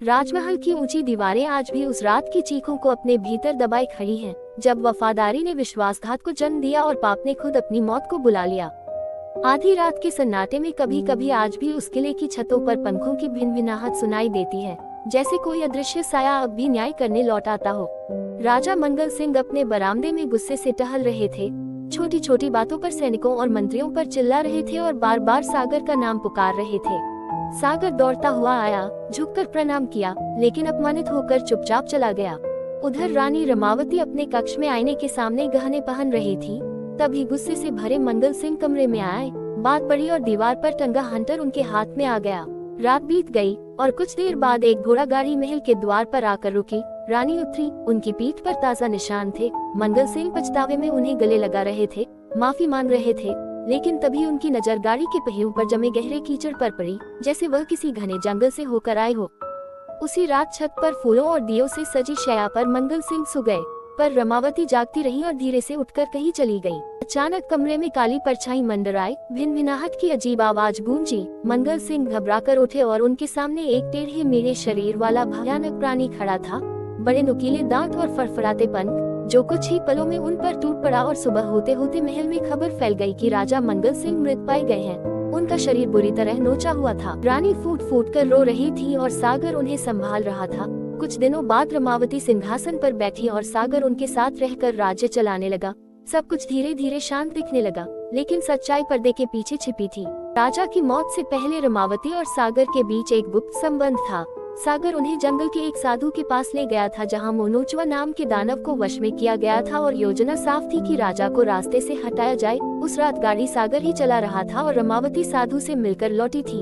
राजमहल की ऊंची दीवारें आज भी उस रात की चीखों को अपने भीतर दबाए खड़ी हैं, जब वफादारी ने विश्वासघात को जन्म दिया और पाप ने खुद अपनी मौत को बुला लिया। आधी रात के सन्नाटे में कभी कभी आज भी उस किले की छतों पर पंखों की भिनभिनाहट सुनाई देती है, जैसे कोई अदृश्य साया अब भी न्याय करने लौट आता हो। राजा मंगल सिंह अपने बरामदे में गुस्से से टहल रहे थे, छोटी छोटी बातों पर सैनिकों और मंत्रियों पर चिल्ला रहे थे और बार बार सागर का नाम पुकार रहे थे। सागर दौड़ता हुआ आया, झुककर प्रणाम किया, लेकिन अपमानित होकर चुपचाप चला गया। उधर रानी रमावती अपने कक्ष में आईने के सामने गहने पहन रही थी। तभी गुस्से से भरे मंगल सिंह कमरे में आए, बात बढ़ी और दीवार पर टंगा हंटर उनके हाथ में आ गया। रात बीत गई और कुछ देर बाद एक घोड़ा गाड़ी महल के द्वार पर आकर रुकी। रानी उतरी, उनकी पीठ पर ताजा निशान थे। मंगल सिंह पछतावे में उन्हें गले लगा रहे थे, माफी मांग रहे थे, लेकिन तभी उनकी नजर गाड़ी के पहियों पर जमे गहरे कीचड़ पर पड़ी, जैसे वह किसी घने जंगल से होकर आए हो। उसी रात छत पर फूलों और दियों से सजी शैया पर मंगल सिंह सो गए, पर रमावती जागती रही और धीरे से उठकर कहीं चली गई। अचानक कमरे में काली परछाई मंडराई, भिनभिनाहट की अजीब आवाज गूंजी। मंगल सिंह घबराकर उठे और उनके सामने एक टेढ़े मेढ़े शरीर वाला भयानक प्राणी खड़ा था। बड़े नुकीले दांत और फड़फड़ाते पंख, जो कुछ ही पलों में उन पर टूट पड़ा और सुबह होते होते महल में खबर फैल गई कि राजा मंगल सिंह मृत पाए गए हैं। उनका शरीर बुरी तरह नोचा हुआ था। रानी फूट फूट कर रो रही थी और सागर उन्हें संभाल रहा था। कुछ दिनों बाद रमावती सिंहासन पर बैठी और सागर उनके साथ रहकर राज्य चलाने लगा। सब कुछ धीरे धीरे शांत दिखने लगा, लेकिन सच्चाई पर्दे के पीछे छिपी थी। राजा की मौत से पहले रमावती और सागर के बीच एक गुप्त संबंध था। सागर उन्हें जंगल के एक साधु के पास ले गया था, जहां मोनोचवा नाम के दानव को वश में किया गया था और योजना साफ थी कि राजा को रास्ते से हटाया जाए। उस रात गाड़ी सागर ही चला रहा था और रमावती साधु से मिलकर लौटी थी।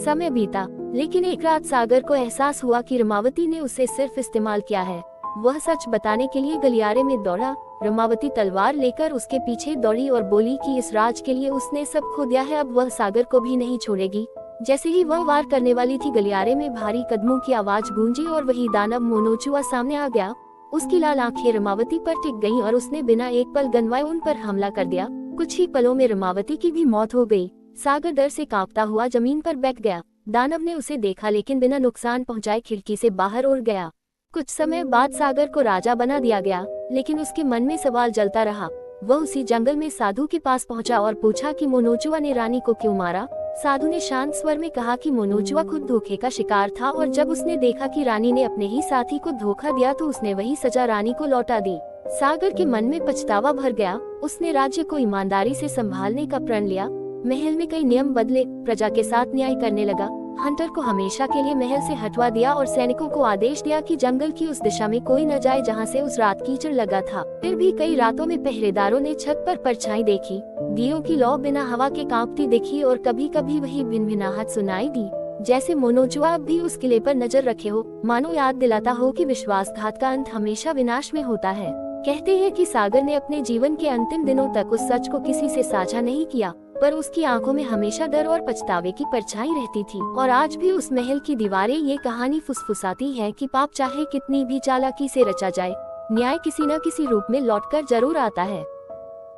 समय बीता, लेकिन एक रात सागर को एहसास हुआ कि रमावती ने उसे सिर्फ इस्तेमाल किया है। वह सच बताने के लिए गलियारे में दौड़ा। रमावती तलवार लेकर उसके पीछे दौड़ी और बोली कि इस राज के लिए उसने सब खो दिया है, अब वह सागर को भी नहीं छोड़ेगी। जैसे ही वह वार करने वाली थी, गलियारे में भारी कदमों की आवाज गूंजी और वही दानव मोनोचुआ सामने आ गया। उसकी लाल आंखें रमावती पर टिक गईं और उसने बिना एक पल गंवाए उन पर हमला कर दिया। कुछ ही पलों में रमावती की भी मौत हो गई। सागर डर से कांपता हुआ जमीन पर बैठ गया। दानव ने उसे देखा, लेकिन बिना नुकसान पहुंचाए खिड़की से बाहर उड़ गया। कुछ समय बाद सागर को राजा बना दिया गया, लेकिन उसके मन में सवाल जलता रहा। वह उसी जंगल में साधु के पास पहुंचा और पूछा कि मोनोचुआ ने रानी को क्यों मारा। साधु ने शांत स्वर में कहा कि मोनोचुआ खुद धोखे का शिकार था और जब उसने देखा कि रानी ने अपने ही साथी को धोखा दिया तो उसने वही सजा रानी को लौटा दी। सागर के मन में पछतावा भर गया। उसने राज्य को ईमानदारी से संभालने का प्रण लिया। महल में कई नियम बदले, प्रजा के साथ न्याय करने लगा। हंटर को हमेशा के लिए महल से हटवा दिया और सैनिकों को आदेश दिया कि जंगल की उस दिशा में कोई न जाए जहां से उस रात कीचड़ लगा था। फिर भी कई रातों में पहरेदारों ने छत पर परछाई देखी, दियों की लौ बिना हवा के कांपती दिखी और कभी कभी वही भिनभिनाहट सुनाई दी, जैसे मोनोचुआ अब भी उस किले पर नजर रखे हो, मानो याद दिलाता हो कि विश्वासघात का अंत हमेशा विनाश में होता है। कहते हैं कि सागर ने अपने जीवन के अंतिम दिनों तक उस सच को किसी से साझा नहीं किया, पर उसकी आंखों में हमेशा डर और पछतावे की परछाई रहती थी। और आज भी उस महल की दीवारें ये कहानी फुसफुसाती है कि पाप चाहे कितनी भी चालाकी से रचा जाए, न्याय किसी न किसी रूप में लौटकर जरूर आता है।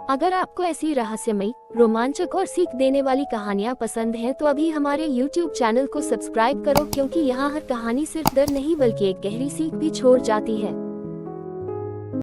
अगर आपको ऐसी रहस्यमयी, रोमांचक और सीख देने वाली कहानियाँ पसंद हैं, तो अभी हमारे YouTube चैनल को सब्सक्राइब करो, क्योंकि यहाँ हर कहानी सिर्फ डर नहीं बल्कि एक गहरी सीख भी छोड़ जाती है।